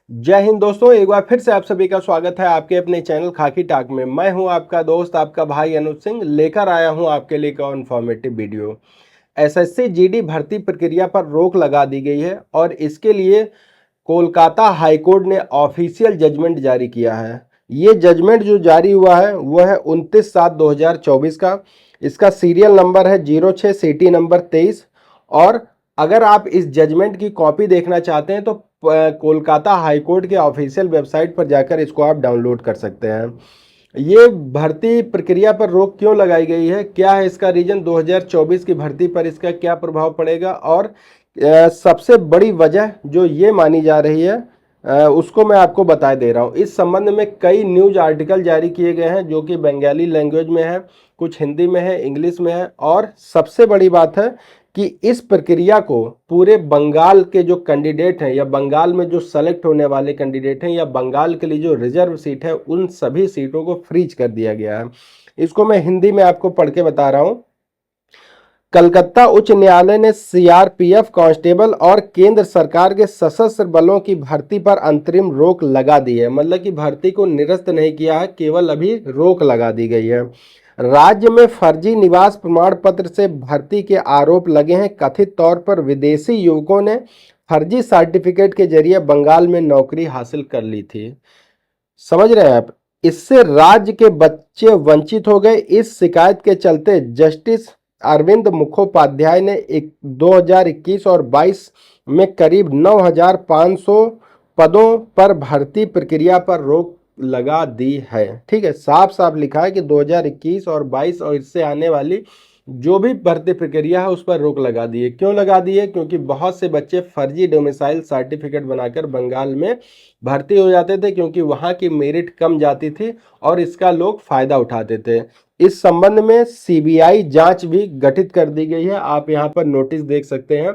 जय हिंद दोस्तों, एक बार फिर से आप सभी का स्वागत है आपके अपने चैनल खाकी टाक में। मैं हूं आपका दोस्त आपका भाई अनुज सिंह, लेकर आया हूं आपके लिए एक इन्फॉर्मेटिव वीडियो। एसएससी जीडी भर्ती प्रक्रिया पर रोक लगा दी गई है और इसके लिए कोलकाता हाईकोर्ट ने ऑफिशियल जजमेंट जारी किया है। ये जजमेंट जो जारी हुआ है वह है 29/7/2024 का। इसका सीरियल नंबर है 06 सीटी नंबर 23। और अगर आप इस जजमेंट की कॉपी देखना चाहते हैं तो कोलकाता हाईकोर्ट के ऑफिशियल वेबसाइट पर जाकर इसको आप डाउनलोड कर सकते हैं। ये भर्ती प्रक्रिया पर रोक क्यों लगाई गई है, क्या है इसका रीजन, 2024 की भर्ती पर इसका क्या प्रभाव पड़ेगा, और सबसे बड़ी वजह जो ये मानी जा रही है उसको मैं आपको बता दे रहा हूँ। इस संबंध में कई न्यूज आर्टिकल जारी किए गए हैं जो कि बंगाली लैंग्वेज में है, कुछ हिंदी में है, इंग्लिश में है। और सबसे बड़ी बात है कि इस प्रक्रिया को पूरे बंगाल के जो कैंडिडेट हैं या बंगाल में जो सेलेक्ट होने वाले कैंडिडेट हैं या बंगाल के लिए जो रिजर्व सीट है उन सभी सीटों को फ्रीज कर दिया गया है। इसको मैं हिंदी में आपको पढ़ के बता रहा हूँ। कलकत्ता उच्च न्यायालय ने सीआरपीएफ कांस्टेबल और केंद्र सरकार के सशस्त्र बलों की भर्ती पर अंतरिम रोक लगा दी है। मतलब कि भर्ती को निरस्त नहीं किया है, केवल अभी रोक लगा दी गई है। राज्य में फर्जी निवास प्रमाण पत्र से भर्ती के आरोप लगे हैं। कथित तौर पर विदेशी युवकों ने फर्जी सर्टिफिकेट के जरिए बंगाल में नौकरी हासिल कर ली थी। समझ रहे हैं आप? इससे राज्य के बच्चे वंचित हो गए। इस शिकायत के चलते जस्टिस अरविंद मुखोपाध्याय ने 2021 और 22 में करीब 9,500 पदों पर भर्ती प्रक्रिया पर रोक लगा दी है। ठीक है, साफ साफ लिखा है कि 2021 और 22 और इससे आने वाली जो भी भर्ती प्रक्रिया है उस पर रोक लगा दी है। क्यों लगा दी है? क्योंकि बहुत से बच्चे फर्जी डोमिसाइल सर्टिफिकेट बनाकर बंगाल में भर्ती हो जाते थे, क्योंकि वहां की मेरिट कम जाती थी और इसका लोग फायदा उठाते थे। इस संबंध में सीबीआई जांच भी गठित कर दी गई है। आप यहां पर नोटिस देख सकते हैं।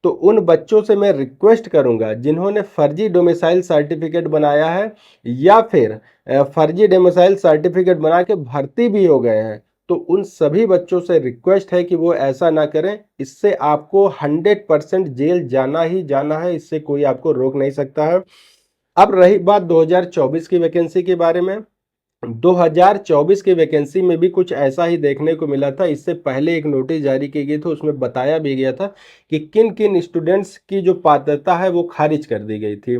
तो उन बच्चों से मैं रिक्वेस्ट करूंगा जिन्होंने फर्जी डोमिसाइल सर्टिफिकेट बनाया है या फिर फर्जी डोमिसाइल सर्टिफिकेट बना के भर्ती भी हो गए हैं, तो उन सभी बच्चों से रिक्वेस्ट है कि वो ऐसा ना करें। इससे आपको 100% जेल जाना ही जाना है, इससे कोई आपको रोक नहीं सकता है। अब रही बात 2024 की वैकेंसी के बारे में। 2024 की वैकेंसी में भी कुछ ऐसा ही देखने को मिला था। इससे पहले एक नोटिस जारी की गई थी, उसमें बताया भी गया था कि किन किन स्टूडेंट्स की जो पात्रता है वो खारिज कर दी गई थी।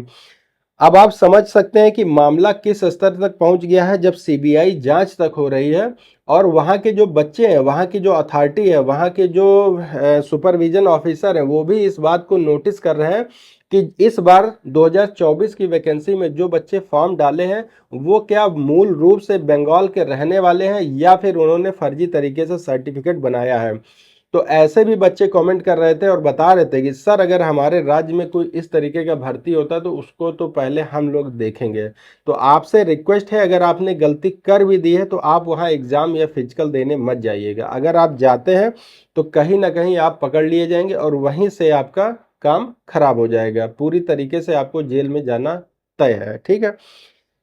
अब आप समझ सकते हैं कि मामला किस स्तर तक पहुंच गया है जब सीबीआई जांच तक हो रही है और वहां के जो बच्चे हैं, वहां की जो अथॉरिटी है, वहां के जो सुपरविजन ऑफिसर हैं, वो भी इस बात को नोटिस कर रहे हैं कि इस बार 2024 की वैकेंसी में जो बच्चे फॉर्म डाले हैं वो क्या मूल रूप से बंगाल के रहने वाले हैं या फिर उन्होंने फर्जी तरीके से सर्टिफिकेट बनाया है। तो ऐसे भी बच्चे कमेंट कर रहे थे और बता रहे थे कि सर अगर हमारे राज्य में कोई इस तरीके का भर्ती होता तो उसको तो पहले हम लोग देखेंगे। तो आपसे रिक्वेस्ट है, अगर आपने गलती कर भी दी है तो आप वहाँ एग्जाम या फिजिकल देने मत जाइएगा। अगर आप जाते हैं तो कहीं ना कहीं आप पकड़ लिए जाएंगे और वहीं से आपका काम खराब हो जाएगा। पूरी तरीके से आपको जेल में जाना तय है। ठीक है,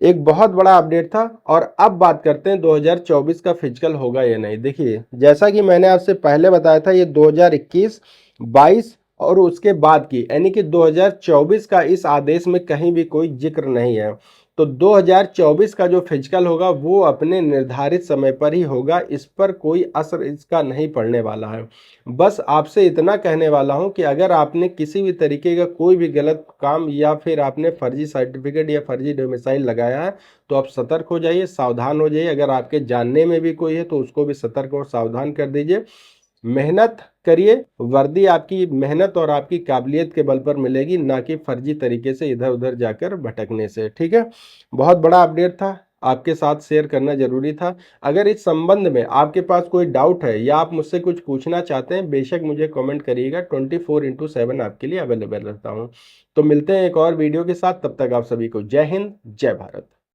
एक बहुत बड़ा अपडेट था। और अब बात करते हैं 2024 का फिजिकल होगा या नहीं। देखिए, जैसा कि मैंने आपसे पहले बताया था, ये 2021, 22 और उसके बाद की यानी कि 2024 का इस आदेश में कहीं भी कोई जिक्र नहीं है। तो 2024 का जो फिजिकल होगा वो अपने निर्धारित समय पर ही होगा, इस पर कोई असर इसका नहीं पड़ने वाला है। बस आपसे इतना कहने वाला हूं कि अगर आपने किसी भी तरीके का कोई भी गलत काम या फिर आपने फर्जी सर्टिफिकेट या फर्जी डोमिसाइल लगाया है तो आप सतर्क हो जाइए, सावधान हो जाइए। अगर आपके जानने में भी कोई है तो उसको भी सतर्क और सावधान कर दीजिए। मेहनत करिए, वर्दी आपकी मेहनत और आपकी काबिलियत के बल पर मिलेगी, ना कि फर्जी तरीके से इधर उधर जाकर भटकने से। ठीक है, बहुत बड़ा अपडेट था, आपके साथ शेयर करना जरूरी था। अगर इस संबंध में आपके पास कोई डाउट है या आप मुझसे कुछ पूछना चाहते हैं, बेशक मुझे कमेंट करिएगा। 24/7 आपके लिए अवेलेबल रहता हूं। तो मिलते हैं एक और वीडियो के साथ, तब तक आप सभी को जय हिंद, जय भारत।